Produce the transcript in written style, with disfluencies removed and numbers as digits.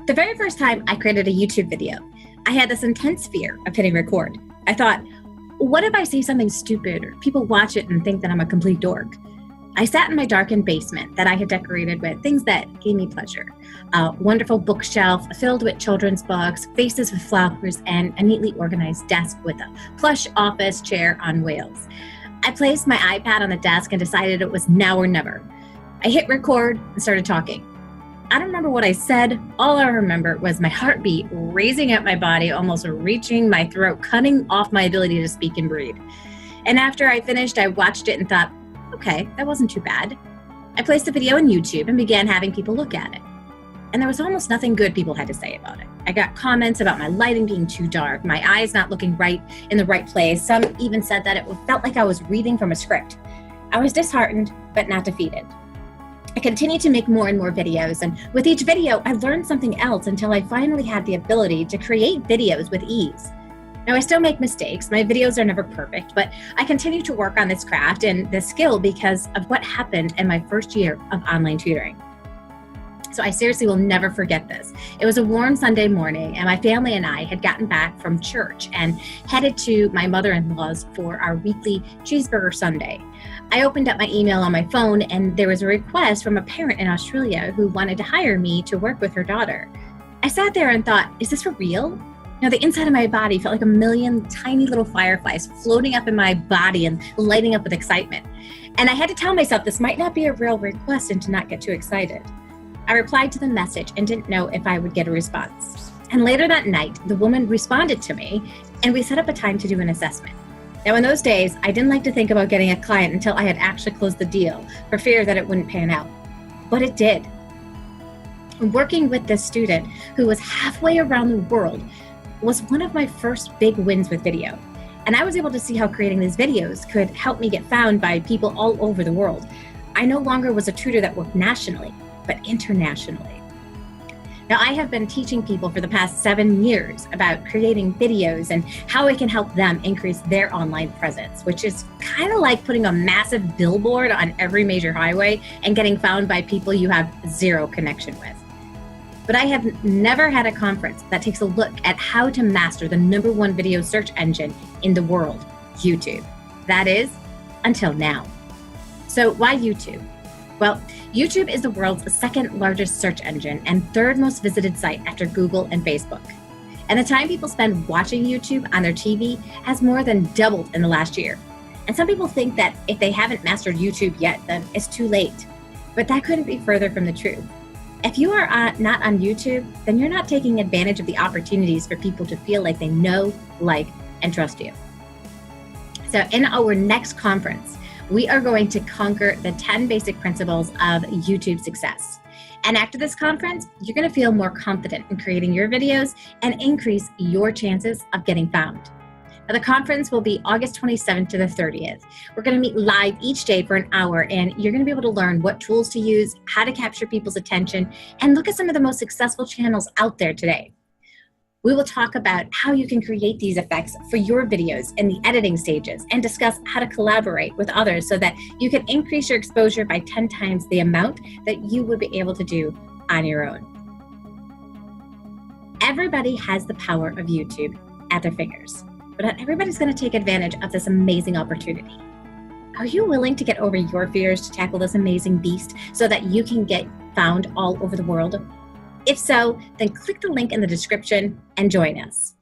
The very first time I created a YouTube video, I had this intense fear of hitting record. I thought, what if I say something stupid or people watch it and think that I'm a complete dork? I sat in my darkened basement that I had decorated with things that gave me pleasure. A wonderful bookshelf filled with children's books, vases with flowers, and a neatly organized desk with a plush office chair on wheels. I placed my iPad on the desk and decided it was now or never. I hit record and started talking. I don't remember what I said. All I remember was my heartbeat raising up my body, almost reaching my throat, cutting off my ability to speak and breathe. And after I finished, I watched it and thought, okay, that wasn't too bad. I placed the video on YouTube and began having people look at it. And there was almost nothing good people had to say about it. I got comments about my lighting being too dark, my eyes not looking right in the right place. Some even said that it felt like I was reading from a script. I was disheartened, but not defeated. I continued to make more and more videos, and with each video, I learned something else until I finally had the ability to create videos with ease. Now, I still make mistakes. My videos are never perfect, but I continue to work on this craft and this skill because of what happened in my first year of online tutoring. So I seriously will never forget this. It was a warm Sunday morning, and my family and I had gotten back from church and headed to my mother-in-law's for our weekly cheeseburger Sunday. I opened up my email on my phone, and there was a request from a parent in Australia who wanted to hire me to work with her daughter. I sat there and thought, is this for real? Now, the inside of my body felt like a million tiny little fireflies floating up in my body and lighting up with excitement. And I had to tell myself this might not be a real request and to not get too excited. I replied to the message and didn't know if I would get a response. And later that night, the woman responded to me, and we set up a time to do an assessment. Now, in those days, I didn't like to think about getting a client until I had actually closed the deal for fear that it wouldn't pan out. But it did. Working with this student who was halfway around the world was one of my first big wins with video. And I was able to see how creating these videos could help me get found by people all over the world. I no longer was a tutor that worked nationally, but internationally. Now, I have been teaching people for the past 7 years about creating videos and how it can help them increase their online presence, which is kind of like putting a massive billboard on every major highway and getting found by people you have zero connection with. But I have never had a conference that takes a look at how to master the #1 video search engine in the world, YouTube. That is, until now. So why YouTube? Well, YouTube is the world's second largest search engine and third most visited site after Google and Facebook. And the time people spend watching YouTube on their TV has more than doubled in the last year. And some people think that if they haven't mastered YouTube yet, then it's too late. But that couldn't be further from the truth. If you are not on YouTube, then you're not taking advantage of the opportunities for people to feel like they know, like, and trust you. So in our next conference, we are going to conquer the 10 basic principles of YouTube success. And after this conference, you're going to feel more confident in creating your videos and increase your chances of getting found. Now, the conference will be August 27th to the 30th. We're going to meet live each day for an hour, and you're going to be able to learn what tools to use, how to capture people's attention, and look at some of the most successful channels out there today. We will talk about how you can create these effects for your videos in the editing stages and discuss how to collaborate with others so that you can increase your exposure by 10 times the amount that you would be able to do on your own. Everybody has the power of YouTube at their fingers, but not everybody's going to take advantage of this amazing opportunity. Are you willing to get over your fears to tackle this amazing beast so that you can get found all over the world? If so, then click the link in the description and join us.